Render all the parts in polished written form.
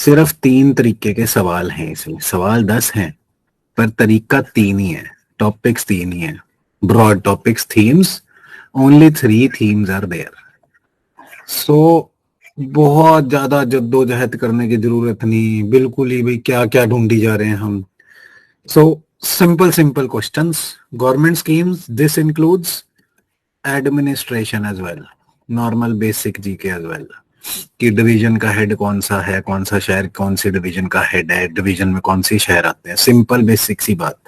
सिर्फ 3 तरीके के सवाल हैं इसमें, सवाल 10 हैं पर तरीका 3 ही है, टॉपिक्स 3 ही है, broad topics, themes, only 3 themes are there. So बहुत ज्यादा जद्दोजहद करने की जरूरत नहीं, बिल्कुल ही भाई क्या क्या ढूंढी जा रहे हैं हम। So simple simple questions, government schemes, this includes administration as well, normal basic GK as well, कि डिवीजन का हेड कौन सा है, कौन सा शहर कौन सी डिवीजन का हेड है, डिवीजन में कौन सी शहर आते हैं, सिंपल बेसिक सी बात।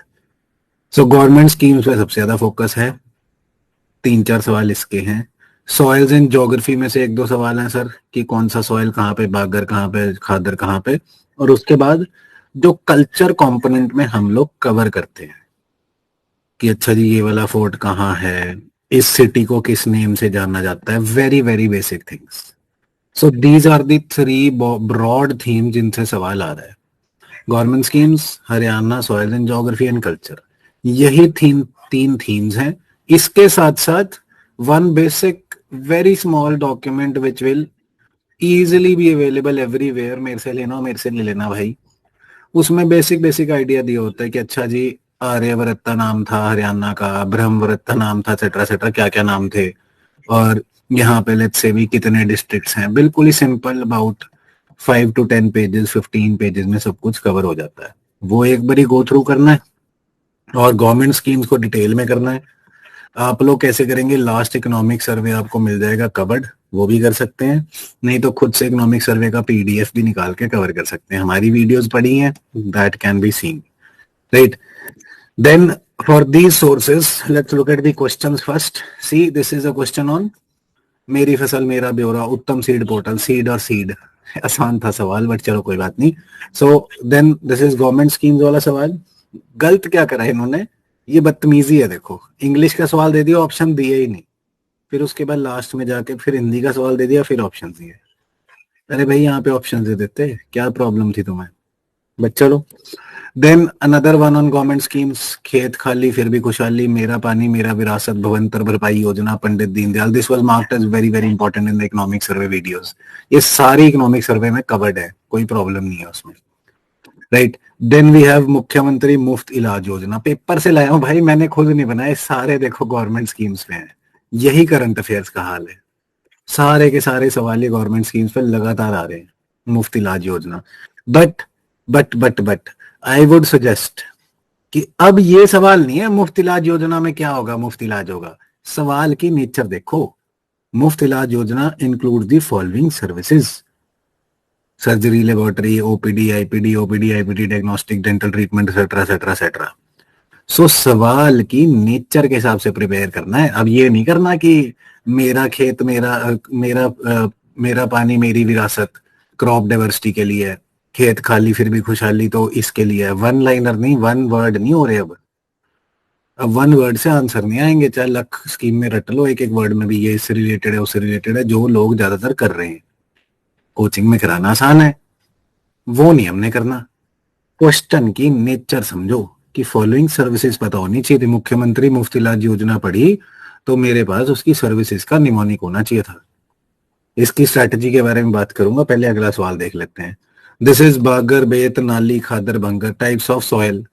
सो गवर्नमेंट स्कीम्स पे सबसे ज्यादा फोकस है, 3-4 सवाल इसके हैं। सॉइल्स एंड ज्योग्राफी में से 1-2 सवाल हैं सर, कि कौन सा सॉइल कहाँ पे, बागर कहाँ पे, खादर कहाँ पे। और उसके बाद जो कल्चर कंपोनेंट में हम लोग कवर करते हैं कि अच्छा जी ये वाला फोर्ट कहाँ है, इस सिटी को किस नेम से जाना जाता है, very very basic things. So these are the 3 broad theme जिनसे सवाल आ रहा है। Government schemes, Haryana, soil and geography and culture, यही 3 थीम्स हैं। इसके साथ साथ one basic very small document which will easily be available everywhere, मेरे से लेना, मेरे से ले लेना भाई। उसमें बेसिक बेसिक आइडिया दिया होता है कि अच्छा जी आर्यवर्त नाम था हरियाणा का, ब्रह्मवर्त नाम था, सेट्रा सेट्रा क्या क्या नाम थे, और यहाँ पे लेट्स से भी कितने डिस्ट्रिक्ट्स हैं। बिल्कुल ही simple, about 5 to 10 pages, 15 pages में सब कुछ कवर हो जाता है। वो एक बारी गो थ्रू करना है और गवर्नमेंट स्कीम्स को डिटेल में करना है। आप लोग कैसे करेंगे, लास्ट इकोनॉमिक सर्वे आपको मिल जाएगा कवर्ड, वो भी कर सकते हैं, नहीं तो खुद से इकोनॉमिक सर्वे का पीडीएफ भी निकाल के कवर कर सकते हैं, हमारी वीडियोस पड़ी हैं, that can be seen, right. Then for these sources let's look at the questions first. See this is a question on Meri Fasal Mera Byora, Uttam seed portal, seed और सीड, आसान था सवाल बट चलो कोई बात नहीं। So then this is government schemes वाला सवाल। गलत क्या करा इन्होंने, ये बदतमीजी है, देखो इंग्लिश का सवाल दे दिया, ऑप्शन दिए ही नहीं, फिर उसके बाद लास्ट में जाके फिर हिंदी का सवाल दे दिया, फिर ऑप्शन दिए। अरे भाई यहाँ पे ऑप्शन दे देते, क्या प्रॉब्लम थी तुम्हें, बट चलो। Then another one on government schemes, खेत खाली फिर भी खुशहाली, मेरा पानी मेरा विरासत, भवंतर भरपाई योजना, Pandit Deendayal, this was marked as very very important in the economic survey videos. ये सारी इकोनॉमिक सर्वे में कवर्ड है, कोई प्रॉब्लम नहीं है उसमें, राइट। देन वी हैव मुख्यमंत्री मुफ्त इलाज योजना, पेपर से लाया हूं भाई, मैंने खुद नहीं बनाए, सारे देखो गवर्नमेंट स्कीम्स में है, यही करंट अफेयर्स का हाल है, सारे के सारे सवाल ये गवर्नमेंट स्कीम्स पे लगातार आ रहे हैं, मुफ्त इलाज योजना। But but I would suggest कि अब ये सवाल नहीं है मुफ्त इलाज योजना में क्या होगा, मुफ्त इलाज होगा, सवाल की नेचर देखो। मुफ्त इलाज योजना include the following services, surgery, laboratory, OPD, IPD, diagnostic, dental treatment, etcetera etcetera etcetera. So सवाल की नेचर के हिसाब से प्रिपेयर करना है। अब ये नहीं करना कि मेरा खेत मेरा पानी मेरी विरासत, क्रॉप डाइवर्सिटी के लिए है, खेत खाली फिर भी खुशहाली तो इसके लिए है, वन लाइनर नहीं, वन वर्ड नहीं हो रहे अब वन वर्ड से आंसर नहीं आएंगे, चाहे लख स्कीम में रट लो, एक एक वर्ड में भी ये इससे रिलेटेड है उससे रिलेटेड है, जो लोग ज्यादातर कर रहे हैं। कोचिंग में कराना आसान है, वो नहीं हमने करना। क्वेश्चन की नेचर समझो कि फॉलोइंग सर्विसेज पता होनी चाहिए थी। मुख्यमंत्री मुफ्त इलाज योजना पढ़ी तो मेरे पास उसकी सर्विसेज का निमोनिक होना चाहिए था। इसकी स्ट्रैटेजी के बारे में बात करूंगा, पहले अगला सवाल देख लेते हैं। दिस इज बागर, बेत, नाली, खादर, भंगर, टाइप्स ऑफ सॉइल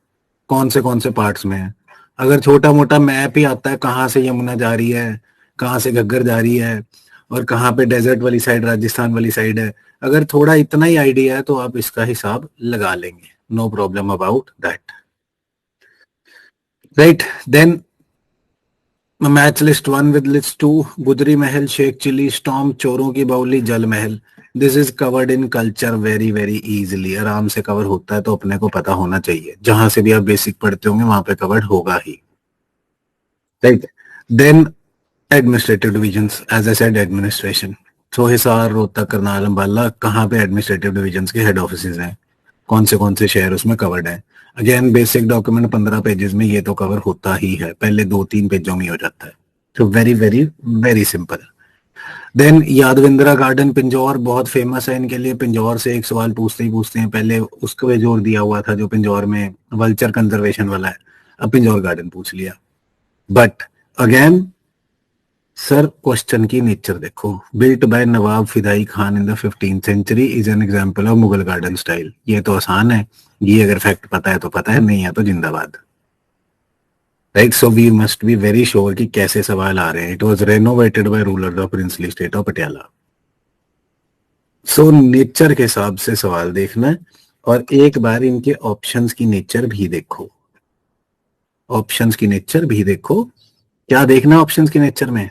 कौन से पार्ट्स में है। अगर छोटा मोटा मैप ही आता है कहाँ से यमुना जा रही है, कहाँ से घग्गर जा रही है, और कहाँ पे डेजर्ट वाली साइड राजस्थान वाली साइड है, अगर थोड़ा इतना ही आइडिया है तो आप इसका हिसाब लगा लेंगे, no problem about that, right. Then match list 1 with list 2, Gujari Mahal, Sheikh chilli, storm, चोरों की बाउली, जल महल, this is covered in culture very very easily, आराम से कवर होता है, तो अपने को पता होना चाहिए, जहां से भी आप बेसिक पढ़ते होंगे वहां पे कवर्ड होगा ही, right. Then administrative divisions, as I said administration, so Hisar, Rohtak, Karnal, Ambala, कहाँ पे एडमिनिस्ट्रेटिव डिविजन्स के हेड ऑफिसेज हैं, कौन से शहर उसमें कवर्ड है। अगेन बेसिक डॉक्यूमेंट 15 पेजेस में ये तो कवर होता ही है, पहले 2-3 पेजों में हो जाता है, तो very very very simple. Then Yadavindra garden Pinjore बहुत फेमस है इनके लिए, पिंजौर से एक सवाल पूछते ही पूछते हैं, पहले उसको भी जोर दिया हुआ था जो पिंजौर में वल्चर कंजर्वेशन वाला है, अब पिंजौर गार्डन पूछ लिया। बट अगेन सर क्वेश्चन की नेचर देखो, built by Nawab Fidai Khan in the 15th century is an example of Mughal garden style. ये तो आसान है, ये अगर फैक्ट पता है तो पता है, नहीं है तो जिंदाबाद। Right, so we must be very sure कि कैसे सवाल आ रहे हैं। It was renovated by ruler of princely state of Patiala. So nature के हिसाब से सवाल देखना है, और एक बार इनके ऑप्शंस की नेचर भी देखो। ऑप्शंस की नेचर भी देखो। क्या देखना ऑप्शंस की नेचर में?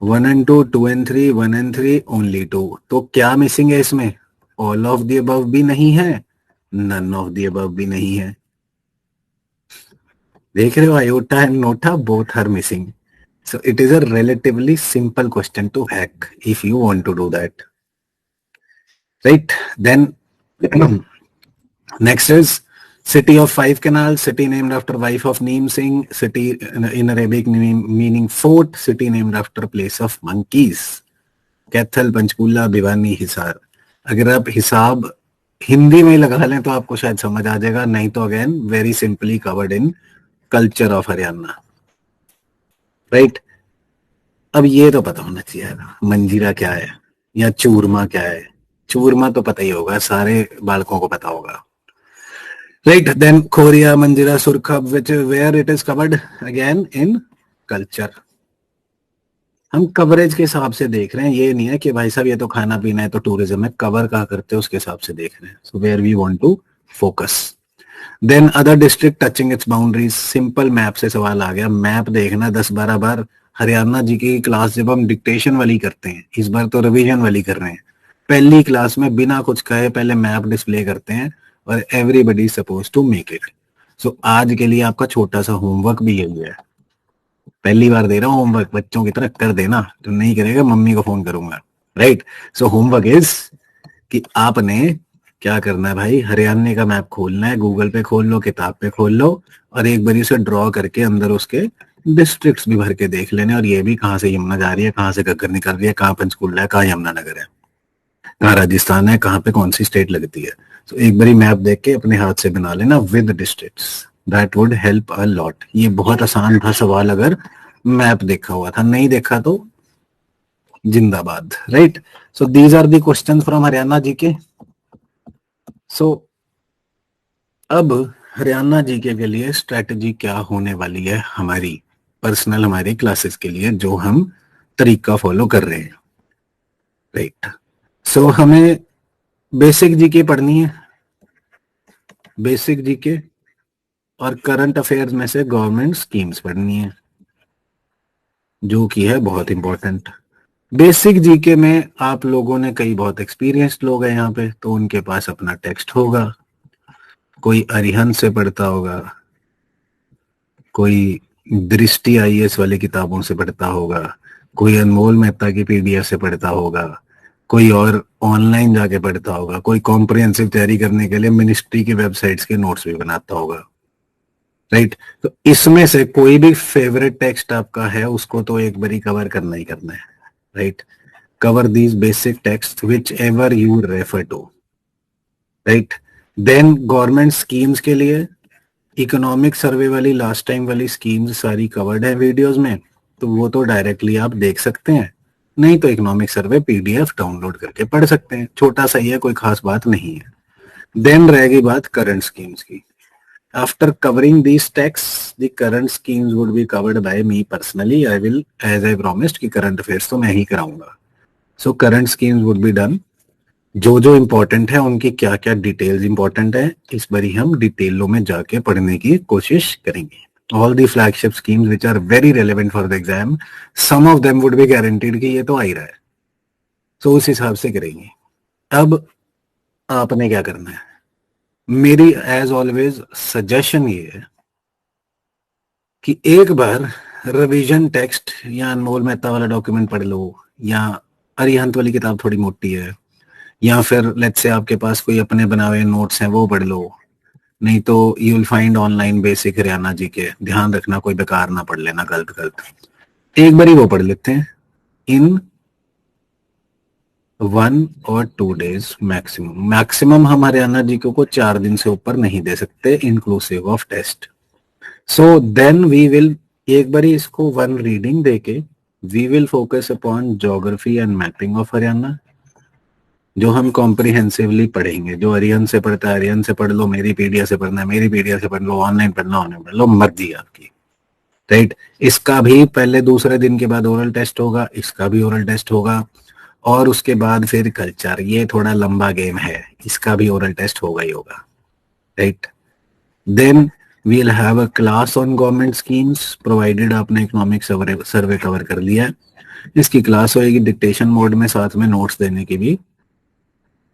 1 and 2, 2 and 3, 1 and 3, ओनली 2। तो क्या मिसिंग है इसमें? ऑल ऑफ द अबव भी नहीं है, नन ऑफ द अबव भी नहीं है। देख रहे हो, iota and nota both are missing. So it is a relatively simple question to hack if you want to do that, right? Then next is city of five canals, city named after wife of Neem Singh, city in Arabic meaning fort, city named after place of monkeys, Kaithal, Panchkula, Bhiwani, Hisar. अगर आप हिसाब हिंदी में लगा लें तो आपको शायद समझ आ जाएगा, नहीं तो again very simply covered in culture of Haryana, right? अब ये तो पता होना चाहिए, मंजीरा क्या है या चूरमा क्या है। चूरमा तो पता ही होगा, सारे बालकों को पता होगा, right? Then Khoria, Manjira, Surkhab, which where it is covered again in culture. हम कवरेज के हिसाब से देख रहे हैं, ये नहीं है कि भाई साहब ये तो खाना पीना है तो टूरिज्म है, कवर कहाँ करते हैं उसके हिसाब से देख रहे हैं। So where we want to focus. Then other district touching its boundaries, simple map से सवाल आ गया। मैप देखना 10-12 बार। हरियाणा जी की क्लास जब हम डिक्टेशन वाली करते हैं, इस बार तो रिवीजन वाली कर रहे हैं, पहली क्लास में बिना कुछ कहे पहले मैप डिस्प्ले करते हैं और everybody is suppose to make it. So आज के लिए आपका छोटा सा होमवर्क भी यही है, पहली बार दे रहा हूँ होमवर्क, बच्चों की तरह कर देना, जो नहीं करेगा मम्मी को फोन करूंगा, राइट? सो होमवर्क इज कि आपने क्या करना है भाई, हरियाणा का मैप खोलना है, गूगल पे खोल लो, किताब पे खोल लो, और एक बार उसे ड्रॉ करके अंदर उसके डिस्ट्रिक्ट्स भी भर के देख लेने, और ये भी कहाँ से यमुना जा रही है, कहाँ से घग्गर निकल रही है, कहाँ पंचकुला है, कहाँ यमुनानगर है, कहाँ राजस्थान है, कहाँ पे कौन सी स्टेट लगती है। तो एक बारी मैप देख के अपने हाथ से बना लेना with districts, that would help a lot. ये बहुत आसान था सवाल, अगर मैप देखा हुआ था, नहीं देखा तो जिंदाबाद, right? So these are the questions from Haryana G K. So अब हरियाणा जीके के लिए स्ट्रेटजी क्या होने वाली है हमारी पर्सनल, हमारी क्लासेस के लिए, जो हम तरीका फॉलो कर रहे हैं, राइट? सो हमें बेसिक जीके पढ़नी है, बेसिक जीके, और करंट अफेयर्स में से गवर्नमेंट स्कीम्स पढ़नी है, जो कि है बहुत इंपॉर्टेंट। बेसिक जीके में आप लोगों ने, कई बहुत एक्सपीरियंस्ड लोग हैं यहाँ पे, तो उनके पास अपना टेक्स्ट होगा, कोई अरिहंत से पढ़ता होगा, कोई दृष्टि आईएएस वाली किताबों से पढ़ता होगा, कोई अनमोल मेहता की पीडीएफ से पढ़ता होगा, कोई और ऑनलाइन जाके पढ़ता होगा, कोई कॉम्प्रिहेंसिव तैयारी करने के लिए मिनिस्ट्री की वेबसाइट्स के नोट्स भी बनाता होगा, राइट? तो इसमें से कोई भी फेवरेट टेक्स्ट आपका है, उसको तो एक बारी कवर करना ही करना है, right? Cover these basic text whichever you refer to, right? Then government schemes के लिए इकोनॉमिक सर्वे वाली लास्ट टाइम वाली स्कीम्स सारी कवर्ड है वीडियोस में, तो वो तो डायरेक्टली आप देख सकते हैं, नहीं तो इकोनॉमिक सर्वे पीडीएफ डाउनलोड करके पढ़ सकते हैं, छोटा सा ही है, कोई खास बात नहीं है। देन रहेगी बात करंट स्कीम्स की। After covering these text, the current schemes would be covered by me personally. I will, as I promised, कि करंट अफेयर्स तो मैं ही कराऊंगा। So current schemes would be done, जो जो इंपॉर्टेंट है उनकी क्या क्या डिटेल्स इंपॉर्टेंट है, इस बारी हम डिटेलों में जाके पढ़ने की कोशिश करेंगे। All the flagship schemes which are very relevant for the exam, some of them would be guaranteed कि ये तो आ ही रहा है, सो उस हिसाब से करेंगे। अब आपने क्या करना है, मेरी एज ऑलवेज सजेशन ये है कि एक बार रिवीजन टेक्स्ट या अनमोल मेहता वाला डॉक्यूमेंट पढ़ लो, या अरिहंत वाली किताब थोड़ी मोटी है, या फिर लेट्स से आपके पास कोई अपने बनाए नोट्स हैं वो पढ़ लो, नहीं तो you will find online basic Haryana G K. ध्यान रखना कोई बेकार ना पढ़ लेना गलत गलत, एक बार ही वो पढ़ लेते हैं इन 1 or 2 days मैक्सिमम हम हरियाणा जी को 4 दिन से ऊपर नहीं दे सकते inclusive of test. So then we will एक बार इसको 1 रीडिंग देके we will focus upon geography and mapping of Haryana, जो हम कॉम्प्रिहेंसिवली पढ़ेंगे। जो अरियन से पढ़ता है अरियन से पढ़ लो, मेरी पीडीएफ से पढ़ना है मेरी पीडीएफ से पढ़ लो, ऑनलाइन पढ़ना ऑनलाइन पढ़ लो, मर्जी आपकी, राइट। इसका भी पहले दूसरे दिन के बाद ओरल टेस्ट होगा, इसका भी ओरल टेस्ट होगा, और उसके बाद फिर कल्चर। ये थोड़ा लंबा गेम है, इसका भी ओरल टेस्ट होगा ही होगा, right. Then we'll have a class on government schemes, provided आपने इकोनॉमिक सर्वे कवर कर लिया है। इसकी क्लास होएगी डिक्टेशन मोड में, साथ में नोट्स देने की भी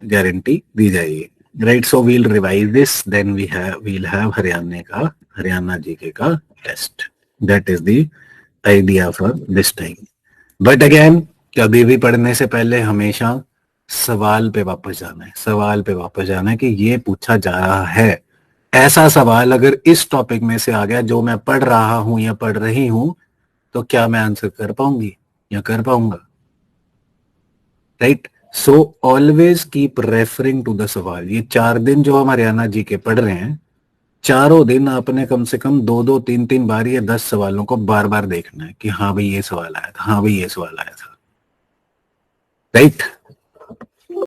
गारंटी दी जाएगी, right. So we'll revise this, then we'll have Haryana GK का test. That is the idea for this time. But again, कभी भी पढ़ने से पहले हमेशा सवाल पे वापस जाना है, सवाल पे वापस जाना है कि ये पूछा जा रहा है। ऐसा सवाल अगर इस टॉपिक में से आ गया जो मैं पढ़ रहा हूं या पढ़ रही हूं, तो क्या मैं आंसर कर पाऊंगी या कर पाऊंगा, right. So always keep referring to the सवाल। ये 4 दिन जो हम हरियाणा जी के पढ़ रहे हैं, चारों दिन आपने कम से कम 2-2 3-3 बार ये 10 सवालों को बार बार देखना है कि हाँ भाई ये सवाल आया था, हाँ भाई ये सवाल आया था, राइट।